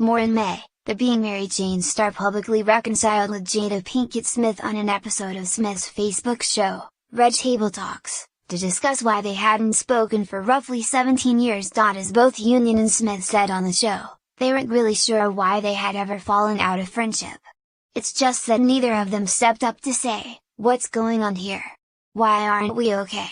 More in May, the Being Married Jane star publicly reconciled with Jada Pinkett Smith on an episode of Smith's Facebook show, Red Table Talks, to discuss why they hadn't spoken for roughly 17 years. As both Union and Smith said on the show, they weren't really sure why they had ever fallen out of friendship. It's just that neither of them stepped up to say, "What's going on here? Why aren't we okay?"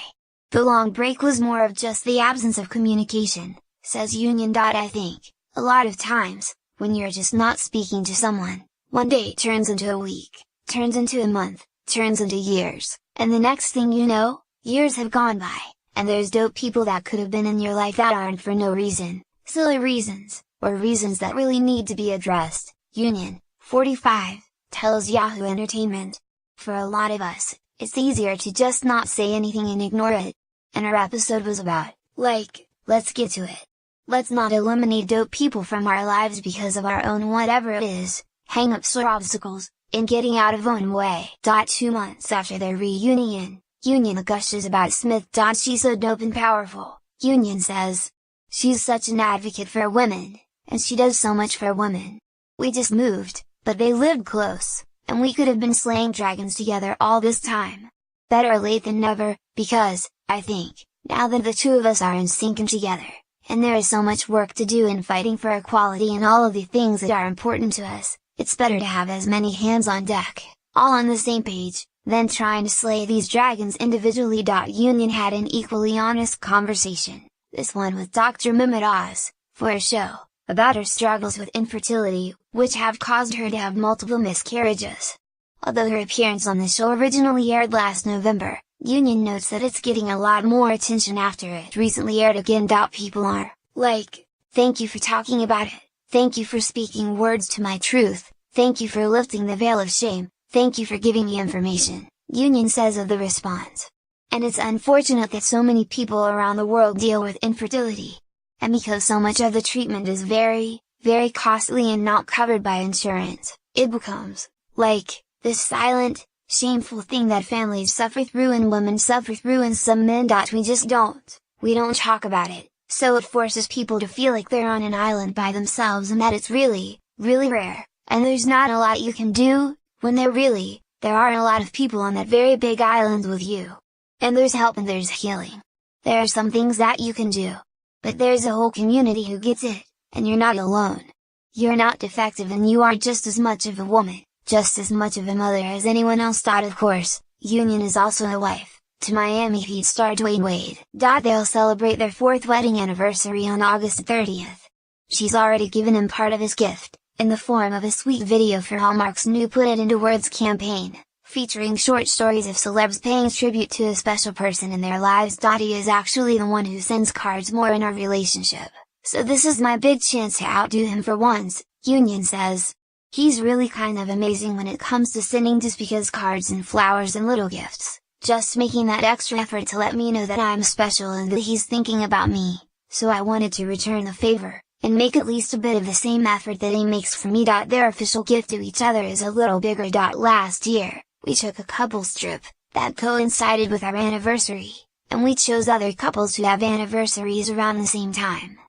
The long break was more of just the absence of communication, says Union. I think, a lot of times, when you're just not speaking to someone, one day turns into a week, turns into a month, turns into years, and the next thing you know, years have gone by, and there's dope people that could have been in your life that aren't for no reason, silly reasons, or reasons that really need to be addressed. Union, 45, tells Yahoo Entertainment. For a lot of us, it's easier to just not say anything and ignore it. And our episode was about, let's get to it. Let's not eliminate dope people from our lives because of our own whatever it is, hang-ups or obstacles, in getting out of own way. 2 months after their reunion, Union gushes about Smith. She's so dope and powerful, Union says. She's such an advocate for women, and she does so much for women. We just moved, but they lived close, and we could have been slaying dragons together all this time. Better late than never, because, I think, now that the two of us are in sync and together, and there is so much work to do in fighting for equality and all of the things that are important to us, it's better to have as many hands on deck, all on the same page, than trying to slay these dragons individually. Union had an equally honest conversation, this one with Dr. Mehmet Oz, for a show, about her struggles with infertility, which have caused her to have multiple miscarriages. Although her appearance on the show originally aired last November, Union notes that it's getting a lot more attention after it recently aired again. People are, thank you for talking about it, thank you for speaking words to my truth, thank you for lifting the veil of shame, thank you for giving me information, Union says of the response. And it's unfortunate that so many people around the world deal with infertility. And because so much of the treatment is very, very costly and not covered by insurance, it becomes, this silent, shameful thing that families suffer through and women suffer through and some men. We don't talk about it, so it forces people to feel like they're on an island by themselves and that it's really, really rare, and there's not a lot you can do, when there aren't a lot of people on that very big island with you. And there's help and there's healing. There are some things that you can do. But there's a whole community who gets it, and you're not alone. You're not defective and you are just as much of a woman, just as much of a mother as anyone else. Of course, Union is also a wife, to Miami Heat star Dwayne Wade. They'll celebrate their 4th wedding anniversary on August 30th. She's already given him part of his gift, in the form of a sweet video for Hallmark's new Put It Into Words campaign, featuring short stories of celebs paying tribute to a special person in their lives. He is actually the one who sends cards more in our relationship, so this is my big chance to outdo him for once, Union says. He's really kind of amazing when it comes to sending just because cards and flowers and little gifts, just making that extra effort to let me know that I'm special and that he's thinking about me, so I wanted to return the favor, and make at least a bit of the same effort that he makes for me. Their official gift to each other is a little bigger. Last year, we took a couples trip, that coincided with our anniversary, and we chose other couples who have anniversaries around the same time.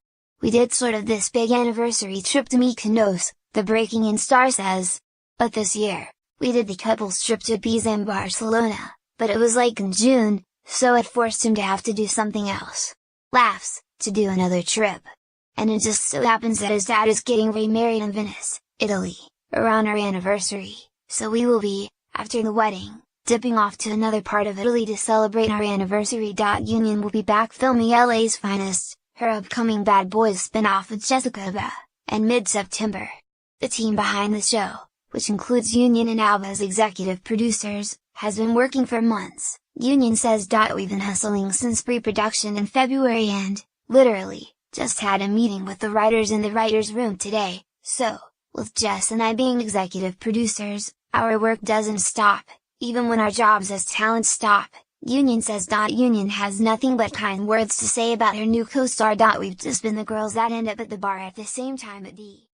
We did sort of this big anniversary trip to Mykonos, the Breaking In star says. But this year, we did the couples trip to Ibiza and Barcelona, but it was in June, so it forced him to have to do something else. Laughs, to do another trip. And it just so happens that his dad is getting remarried in Venice, Italy, around our anniversary, so we will be, after the wedding, dipping off to another part of Italy to celebrate our anniversary. Union will be back filming LA's Finest, her upcoming Bad Boys spin-off with Jessica Alba, in mid-September. The team behind the show, which includes Union and Alba as executive producers, has been working for months, Union says. We've been hustling since pre-production in February and, literally, just had a meeting with the writers in the writer's room today, so, with Jess and I being executive producers, our work doesn't stop, even when our jobs as talent stop, Union says. Union has nothing but kind words to say about her new co-star. We've just been the girls that end up at the bar at the same time at D.